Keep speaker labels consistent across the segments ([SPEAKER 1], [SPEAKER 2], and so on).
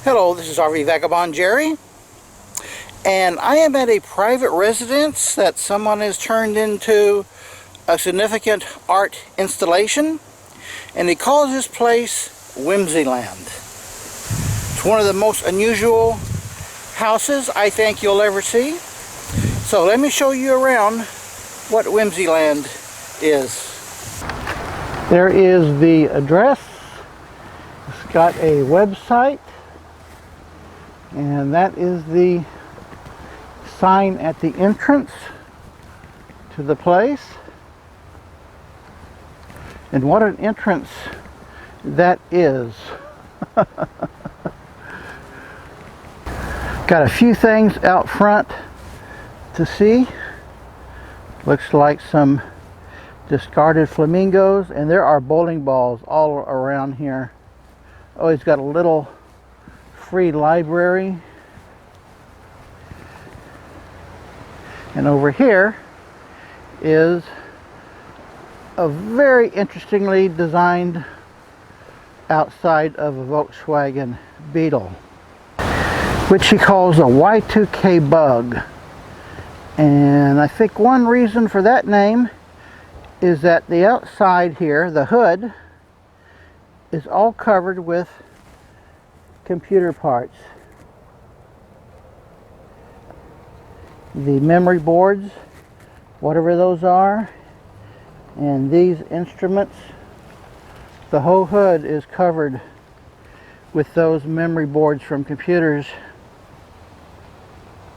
[SPEAKER 1] Hello, this is RV Vagabond Jerry, and I am at a private residence that someone has turned into a significant art installation, and he calls this place Whimzeyland. It's one of the most unusual houses I think you'll ever see. So let me show you around what Whimzeyland is. There is the address. It's got a website. And that is the sign at the entrance to the place. And what an entrance that is. Got a few things out front to see. Looks like some discarded flamingos, and there are bowling balls all around here. Oh, he's got a little free library, and over here is a very interestingly designed outside of a Volkswagen Beetle, which he calls a Y2K bug. And I think one reason for that name is that the outside here, the hood, is all covered with computer parts. The memory boards, whatever those are, and these instruments, the whole hood is covered with those memory boards from computers.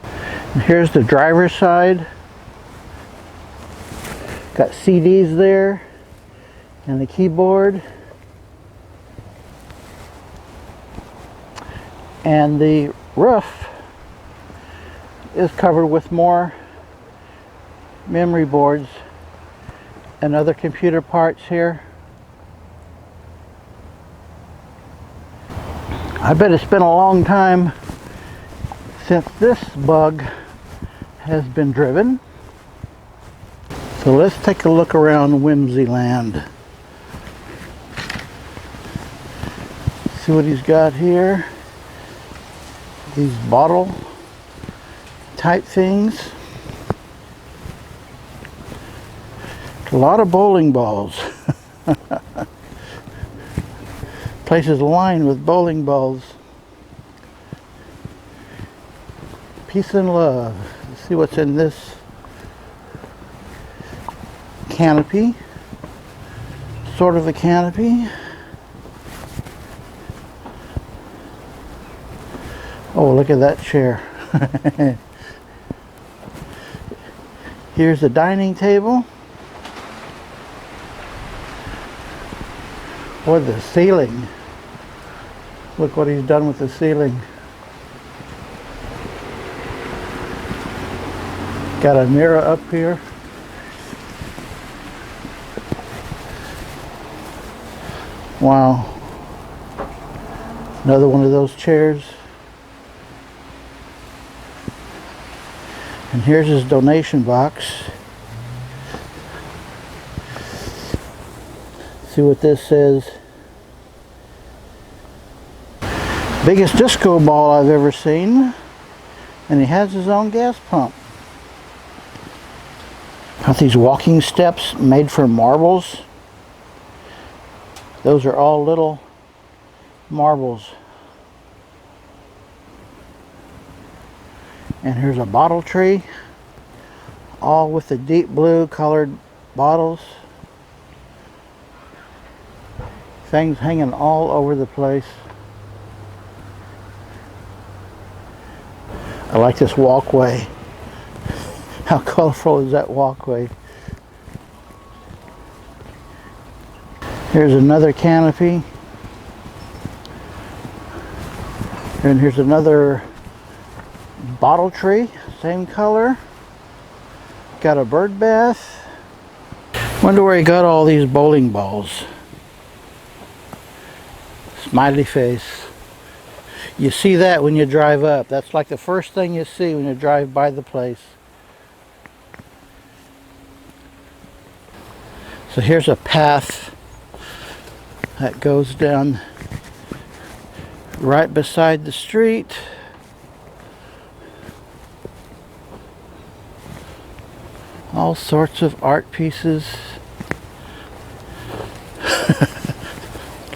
[SPEAKER 1] And here's the driver's side. Got CDs there and the keyboard. And the roof is covered with more memory boards and other computer parts here. I bet it's been a long time since this bug has been driven. So let's take a look around Whimzeyland. See what he's got here. These bottle type things. A lot of bowling balls. Place is lined with bowling balls. Peace and love. Let's see what's in this canopy. Sort of a canopy. Oh, look at that chair. Here's the dining table. Or the ceiling. Look what he's done with the ceiling. Got a mirror up here. Wow. Another one of those chairs. And here's his donation box. See what this says. Biggest disco ball I've ever seen. And he has his own gas pump. Got these walking steps made from marbles. Those are all little marbles. And here's a bottle tree, all with the deep blue colored bottles. Things hanging all over the place. I like this walkway. How colorful is that walkway? Here's another canopy. And here's another bottle tree, same color. Got a bird bath. Wonder where he got all these bowling balls. Smiley face. You see that when you drive up. That's like the first thing you see when you drive by the place. So here's a path that goes down right beside the street. All sorts of art pieces.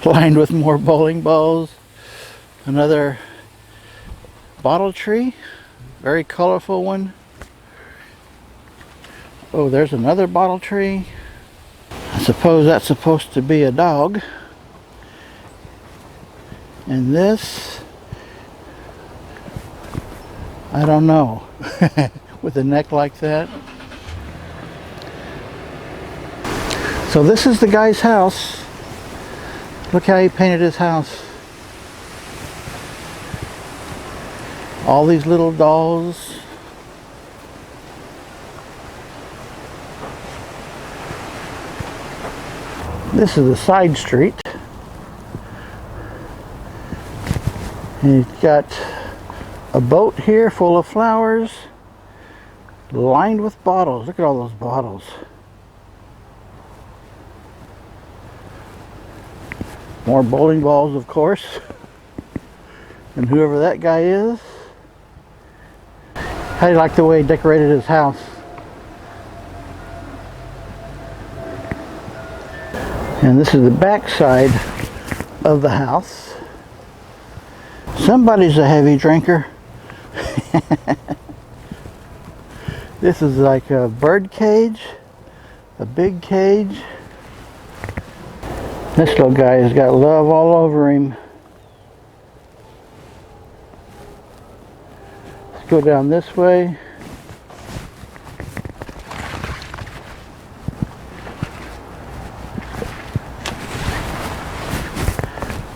[SPEAKER 1] Lined with more bowling balls. Another bottle tree. Very colorful one. Oh, there's another bottle tree. I suppose that's supposed to be a dog. And this, I don't know, with a neck like that. So this is the guy's house. Look how he painted his house. All these little dolls. This is the side street. And he's got a boat here full of flowers, lined with bottles. Look at all those bottles. More bowling balls, of course. And whoever that guy is. How do you like the way he decorated his house? And this is the back side of the house. Somebody's a heavy drinker. This is like a bird cage, a big cage. This little guy has got love all over him. Let's go down this way.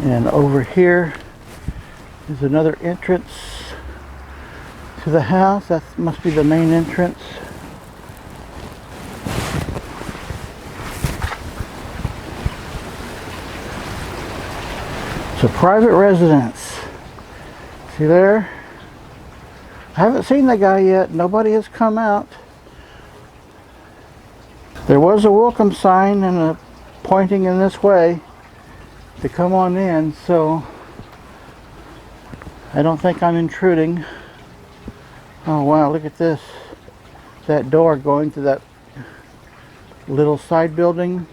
[SPEAKER 1] And over here is another entrance to the house. That must be the main entrance. It's a private residence. See there? I haven't seen the guy yet. Nobody has come out. There was a welcome sign and a pointing in this way to come on in, so I don't think I'm intruding. Oh wow, look at this. That door going to that little side building.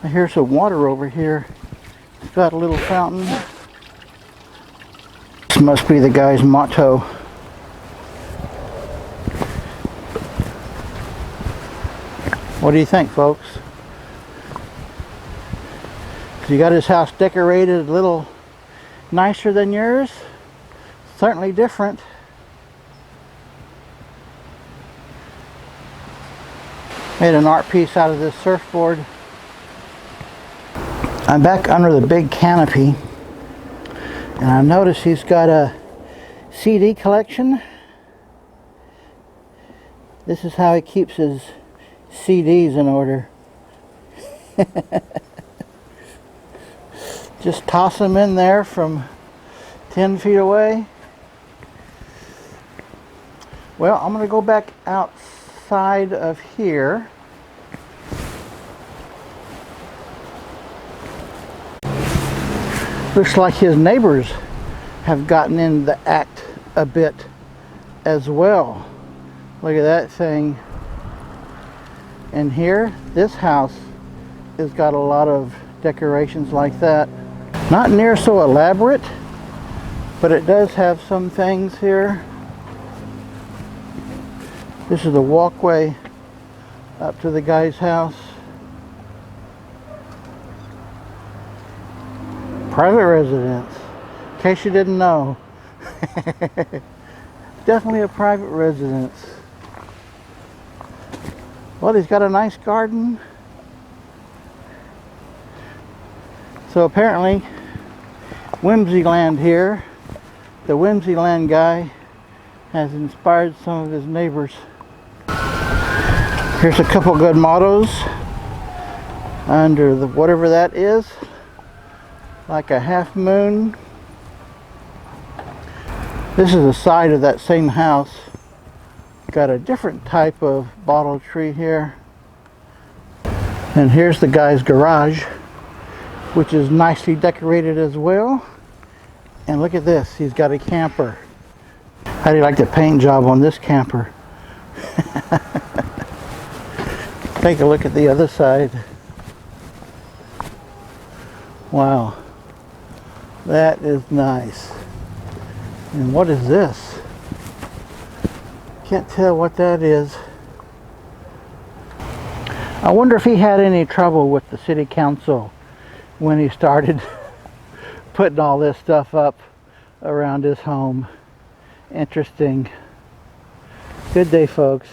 [SPEAKER 1] I hear some water over here. It's got a little fountain. This must be the guy's motto. What do you think, folks? He got his house decorated a little nicer than yours. Certainly different. Made an art piece out of this surfboard. I'm back under the big canopy, and I noticed he's got a CD collection. This is how he keeps his CDs in order. Just toss them in there from 10 feet away. Well, I'm going to go back outside of here. Looks like his neighbors have gotten in the act a bit as well. Look at that thing. And here, this house has got a lot of decorations like that. Not near so elaborate, but it does have some things here. This is the walkway up to the guy's house. Private residence, in case you didn't know. Definitely a private residence. Well, he's got a nice garden. So apparently, Whimzeyland here, the Whimzeyland guy, has inspired some of his neighbors. Here's a couple good mottos under the whatever that is, like a half moon. This is the side of that same house. Got a different type of bottle tree here. And here's the guy's garage. which is nicely decorated as well. And look at this, he's got a camper. How do you like the paint job on this camper? Take a look at the other side. Wow, that is nice. And what is this? Can't tell what that is. I wonder if he had any trouble with the city council when he started putting all this stuff up around his home. Interesting. Good day, folks.